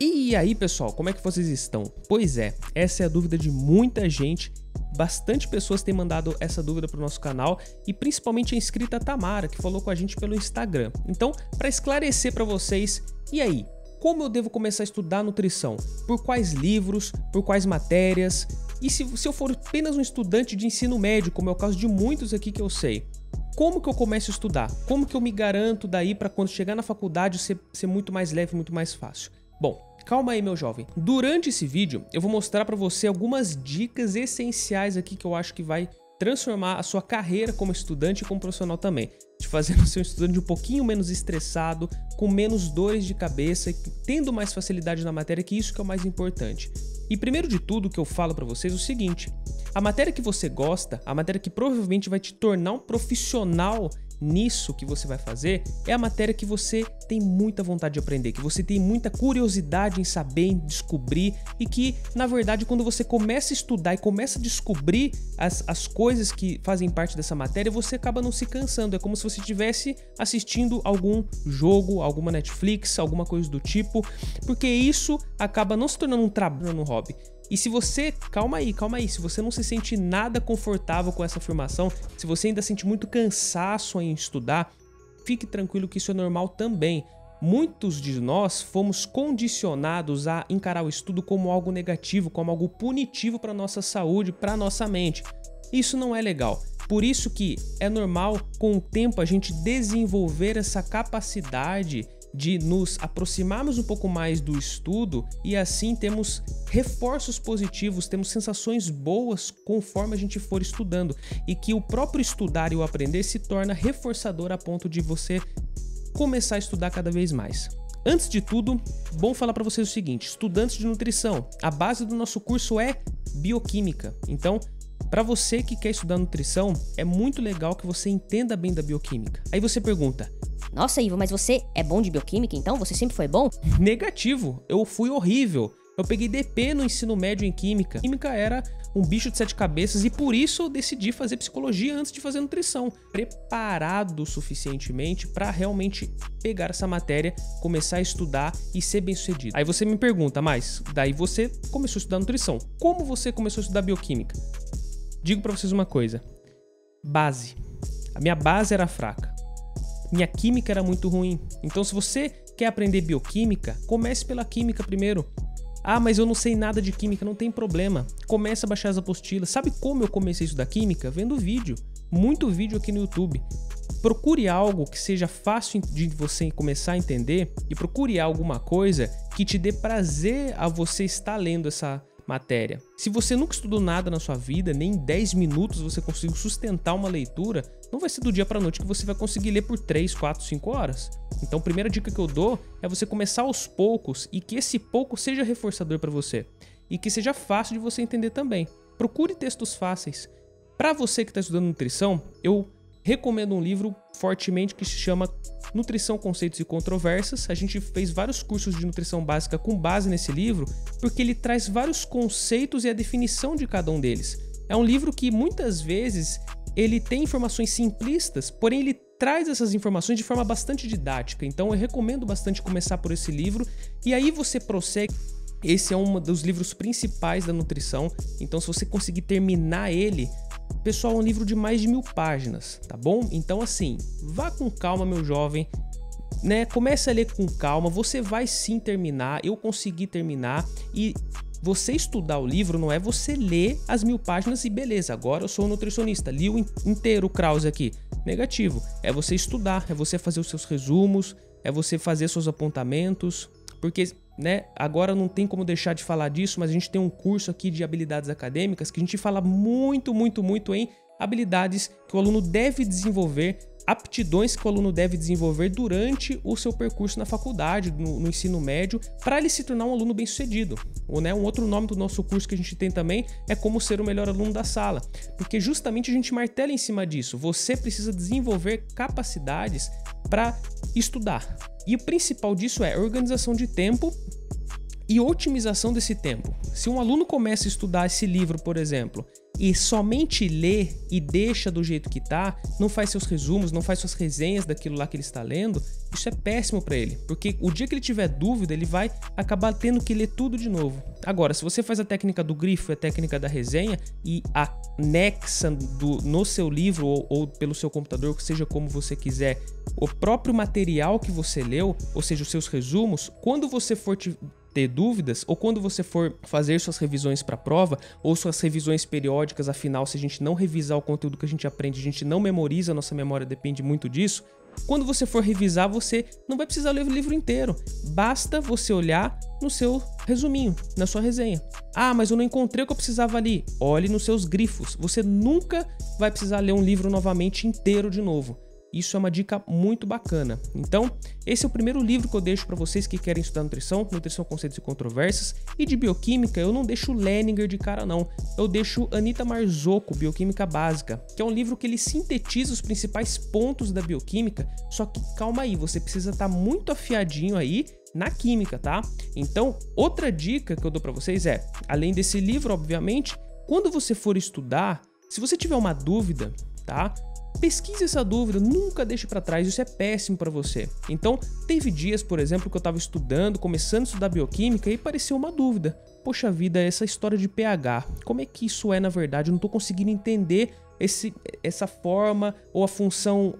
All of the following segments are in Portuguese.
E aí, pessoal, como é que vocês estão? Pois é, essa é a dúvida de muita gente. Bastante pessoas têm mandado essa dúvida para o nosso canal e principalmente a inscrita Tamara, que falou com a gente pelo Instagram. Então, para esclarecer para vocês, e aí? Como eu devo começar a estudar nutrição? Por quais livros? Por quais matérias? E se eu for apenas um estudante de ensino médio, como é o caso de muitos aqui que eu sei, como que eu começo a estudar? Como que eu me garanto daí para quando chegar na faculdade ser muito mais leve, muito mais fácil? Bom, calma aí, meu jovem. Durante esse vídeo, eu vou mostrar para você algumas dicas essenciais aqui que eu acho que vai transformar a sua carreira como estudante e como profissional também, te fazendo ser um estudante um pouquinho menos estressado, com menos dores de cabeça, tendo mais facilidade na matéria, que isso que é o mais importante. E primeiro de tudo, o que eu falo para vocês é o seguinte: a matéria que você gosta, a matéria que provavelmente vai te tornar um profissional nisso que você vai fazer, é a matéria que você tem muita vontade de aprender, que você tem muita curiosidade em saber, em descobrir, e que, na verdade, quando você começa a estudar e começa a descobrir as coisas que fazem parte dessa matéria, você acaba não se cansando. É como se você estivesse assistindo algum jogo, alguma Netflix, alguma coisa do tipo, porque isso acaba não se tornando um trabalho, um hobby. E se você, calma aí, se você não se sente nada confortável com essa afirmação, se você ainda sente muito cansaço em estudar, fique tranquilo que isso é normal também. Muitos de nós fomos condicionados a encarar o estudo como algo negativo, como algo punitivo para nossa saúde, para nossa mente. Isso não é legal. Por isso que é normal, com o tempo, a gente desenvolver essa capacidade de nos aproximarmos um pouco mais do estudo e assim temos reforços positivos, temos sensações boas conforme a gente for estudando, e que o próprio estudar e o aprender se torna reforçador a ponto de você começar a estudar cada vez mais. Antes de tudo, bom falar para vocês o seguinte: estudantes de nutrição, a base do nosso curso é bioquímica. Então, para você que quer estudar nutrição, é muito legal que você entenda bem da bioquímica. Aí você pergunta: nossa, Ivo, mas você é bom de bioquímica, então? Você sempre foi bom? Negativo, eu fui horrível. Eu peguei DP no ensino médio em química. Química era um bicho de 7 cabeças e por isso eu decidi fazer psicologia antes de fazer nutrição. Preparado suficientemente para realmente pegar essa matéria, começar a estudar e ser bem sucedido. Aí você me pergunta, mas daí você começou a estudar nutrição. Como você começou a estudar bioquímica? Digo para vocês uma coisa: base. A minha base era fraca. Minha química era muito ruim. Então, se você quer aprender bioquímica, comece pela química primeiro. Ah, mas eu não sei nada de química, não tem problema. Comece a baixar as apostilas. Sabe como eu comecei a estudar química? Vendo vídeo. Muito vídeo aqui no YouTube. Procure algo que seja fácil de você começar a entender e procure alguma coisa que te dê prazer a você estar lendo essa matéria. Se você nunca estudou nada na sua vida, nem em 10 minutos você conseguiu sustentar uma leitura, não vai ser do dia para a noite que você vai conseguir ler por 3, 4, 5 horas. Então a primeira dica que eu dou é você começar aos poucos e que esse pouco seja reforçador para você e que seja fácil de você entender também. Procure textos fáceis. Para você que está estudando nutrição, eu recomendo um livro fortemente que se chama Nutrição, Conceitos e Controvérsias. A gente fez vários cursos de nutrição básica com base nesse livro, porque ele traz vários conceitos e a definição de cada um deles. É um livro que muitas vezes ele tem informações simplistas, porém ele traz essas informações de forma bastante didática. Então eu recomendo bastante começar por esse livro e aí você prossegue. Esse é um dos livros principais da nutrição, então se você conseguir terminar ele, pessoal, é um livro de mais de 1000 páginas, tá bom? Então assim, vá com calma, meu jovem, né? Comece a ler com calma, você vai sim terminar, eu consegui terminar. E você estudar o livro não é você ler as 1000 páginas e beleza, agora eu sou um nutricionista, li o inteiro o Krause aqui. Negativo, é você estudar, é você fazer os seus resumos, é você fazer seus apontamentos, porque, né, agora não tem como deixar de falar disso, mas a gente tem um curso aqui de habilidades acadêmicas que a gente fala muito em habilidades que o aluno deve desenvolver, aptidões que o aluno deve desenvolver durante o seu percurso na faculdade, no ensino médio, para ele se tornar um aluno bem-sucedido. Ou, né, um outro nome do nosso curso que a gente tem também é como ser o melhor aluno da sala, porque justamente a gente martela em cima disso. Você precisa desenvolver capacidades para estudar. E o principal disso é organização de tempo e otimização desse tempo. Se um aluno começa a estudar esse livro, por exemplo, e somente lê e deixa do jeito que tá, não faz seus resumos, não faz suas resenhas daquilo lá que ele está lendo, isso é péssimo para ele, porque o dia que ele tiver dúvida, ele vai acabar tendo que ler tudo de novo. Agora, se você faz a técnica do grifo, a técnica da resenha e anexa no seu livro ou pelo seu computador, seja como você quiser, o próprio material que você leu, ou seja, os seus resumos, quando você for ter dúvidas, ou quando você for fazer suas revisões para a prova, ou suas revisões periódicas, afinal, se a gente não revisar o conteúdo que a gente aprende, a gente não memoriza, a nossa memória depende muito disso. Quando você for revisar, você não vai precisar ler o livro inteiro, basta você olhar no seu resuminho, na sua resenha. Ah, mas eu não encontrei o que eu precisava ali. Olhe nos seus grifos, você nunca vai precisar ler um livro novamente inteiro de novo. Isso é uma dica muito bacana. Então, esse é o primeiro livro que eu deixo para vocês que querem estudar nutrição, conceitos e controvérsias. E de bioquímica, eu não deixo Leninger de cara não. Eu deixo Anita Marzocco, Bioquímica Básica, que é um livro que ele sintetiza os principais pontos da bioquímica, só que calma aí, você precisa estar muito afiadinho aí na química, tá? Então, outra dica que eu dou para vocês é, além desse livro, obviamente, quando você for estudar, se você tiver uma dúvida, tá? Pesquise essa dúvida, nunca deixe para trás, isso é péssimo para você. Então, teve dias, por exemplo, que eu estava estudando, começando a estudar bioquímica e apareceu uma dúvida. Poxa vida, essa história de pH, como é que isso é na verdade? Eu não estou conseguindo entender essa forma ou a função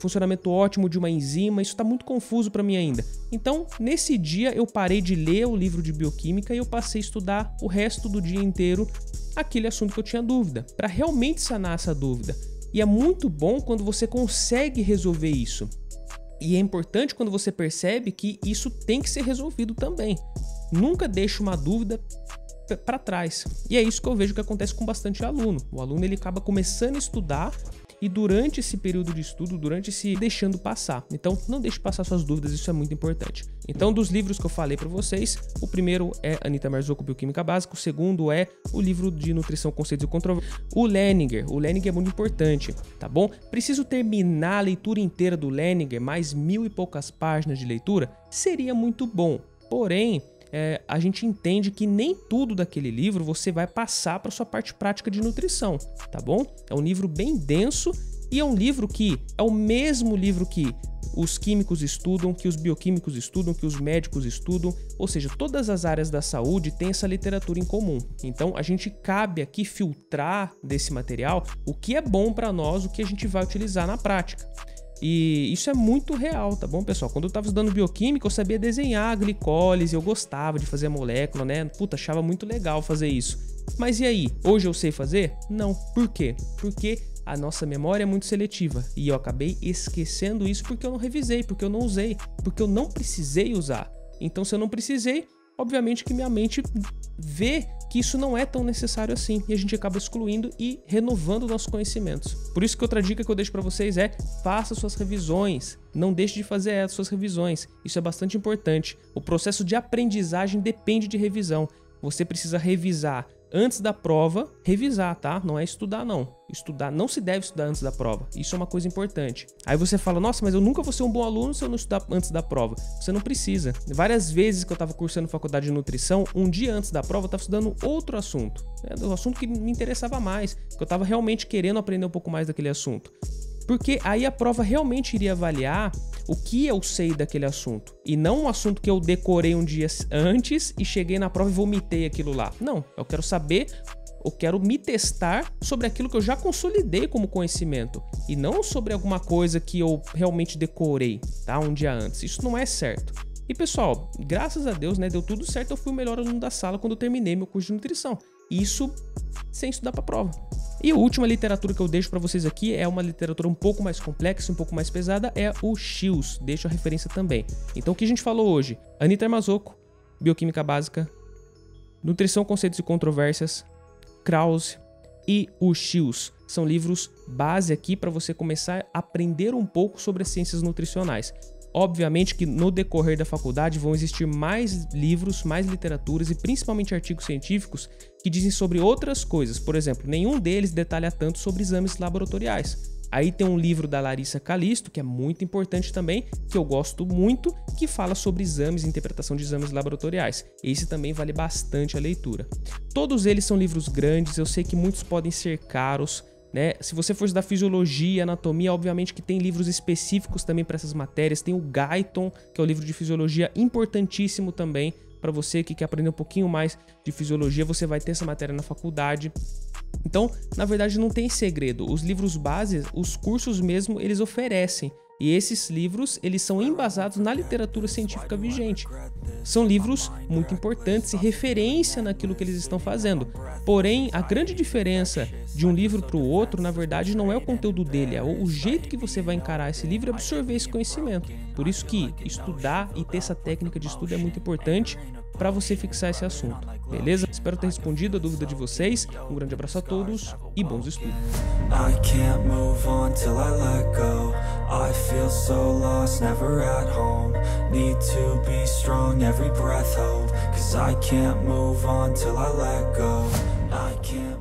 funcionamento ótimo de uma enzima, isso está muito confuso para mim ainda. Então, nesse dia eu parei de ler o livro de bioquímica e eu passei a estudar o resto do dia inteiro aquele assunto que eu tinha dúvida, para realmente sanar essa dúvida. E é muito bom quando você consegue resolver isso. E é importante quando você percebe que isso tem que ser resolvido também. Nunca deixe uma dúvida para trás. E é isso que eu vejo que acontece com bastante aluno. O aluno ele acaba começando a estudar e durante esse período de estudo, deixando passar. Então, não deixe passar suas dúvidas, isso é muito importante. Então, dos livros que eu falei para vocês, o primeiro é Anita Marzocco, Bioquímica Básica, o segundo é o livro de Nutrição, Conceitos e Controvérsias. O Leninger é muito importante, tá bom? Preciso terminar a leitura inteira do Leninger, mais 1000 e poucas páginas de leitura, seria muito bom. Porém, a gente entende que nem tudo daquele livro você vai passar para sua parte prática de nutrição, tá bom? É um livro bem denso e é um livro que é o mesmo livro que os químicos estudam, que os bioquímicos estudam, que os médicos estudam, ou seja, todas as áreas da saúde têm essa literatura em comum. Então, a gente cabe aqui filtrar desse material o que é bom para nós, o que a gente vai utilizar na prática. E isso é muito real, tá bom, pessoal? Quando eu tava estudando bioquímica, eu sabia desenhar a glicólise, eu gostava de fazer a molécula, né? Puta, achava muito legal fazer isso. Mas e aí? Hoje eu sei fazer? Não. Por quê? Porque a nossa memória é muito seletiva e eu acabei esquecendo isso porque eu não revisei, porque eu não usei, porque eu não precisei usar. Então, se eu não precisei, obviamente que minha mente vê que isso não é tão necessário assim e a gente acaba excluindo e renovando nossos conhecimentos. Por isso que outra dica que eu deixo para vocês é: faça suas revisões, não deixe de fazer as suas revisões, isso é bastante importante. O processo de aprendizagem depende de revisão, você precisa revisar antes da prova, revisar, tá? Não é estudar não. Estudar, não se deve estudar antes da prova. Isso é uma coisa importante. Aí você fala, nossa, mas eu nunca vou ser um bom aluno se eu não estudar antes da prova. Você não precisa. Várias vezes que eu estava cursando faculdade de nutrição, um dia antes da prova eu estava estudando outro assunto. O assunto que me interessava mais, que eu estava realmente querendo aprender um pouco mais daquele assunto. Porque aí a prova realmente iria avaliar o que eu sei daquele assunto. E não um assunto que eu decorei um dia antes e cheguei na prova e vomitei aquilo lá. Não, eu quero saber, eu quero me testar sobre aquilo que eu já consolidei como conhecimento. E não sobre alguma coisa que eu realmente decorei, tá? Um dia antes. Isso não é certo. E pessoal, graças a Deus, né, deu tudo certo. Eu fui o melhor aluno da sala quando eu terminei meu curso de nutrição. Isso sem estudar para a prova. E a última literatura que eu deixo para vocês aqui é uma literatura um pouco mais complexa, um pouco mais pesada, é o Shields. Deixo a referência também. Então o que a gente falou hoje? Anita Marzocco, Bioquímica Básica, Nutrição, Conceitos e Controvérsias, Krause e o Shields. São livros base aqui para você começar a aprender um pouco sobre as ciências nutricionais. Obviamente que no decorrer da faculdade vão existir mais livros, mais literaturas e principalmente artigos científicos que dizem sobre outras coisas. Por exemplo, nenhum deles detalha tanto sobre exames laboratoriais. Aí tem um livro da Larissa Calisto, que é muito importante também, que eu gosto muito, que fala sobre exames e interpretação de exames laboratoriais. Esse também vale bastante a leitura. Todos eles são livros grandes, eu sei que muitos podem ser caros, né? Se você for estudar fisiologia, anatomia, obviamente que tem livros específicos também para essas matérias. Tem o Guyton, que é o livro de fisiologia importantíssimo também para você que quer aprender um pouquinho mais de fisiologia. Você vai ter essa matéria na faculdade. Então, na verdade, não tem segredo. Os livros bases, os cursos mesmo, eles oferecem. E esses livros, eles são embasados na literatura científica vigente. São livros muito importantes e referência naquilo que eles estão fazendo. Porém, a grande diferença de um livro para o outro, na verdade, não é o conteúdo dele, é o jeito que você vai encarar esse livro e absorver esse conhecimento. Por isso que estudar e ter essa técnica de estudo é muito importante para você fixar esse assunto, beleza? Espero ter respondido a dúvida de vocês. Um grande abraço a todos e bons estudos. I can't move on till I let go. I feel so lost, never at home. Need to be strong, every breath hold. 'Cause I can't move on till I let go. I can't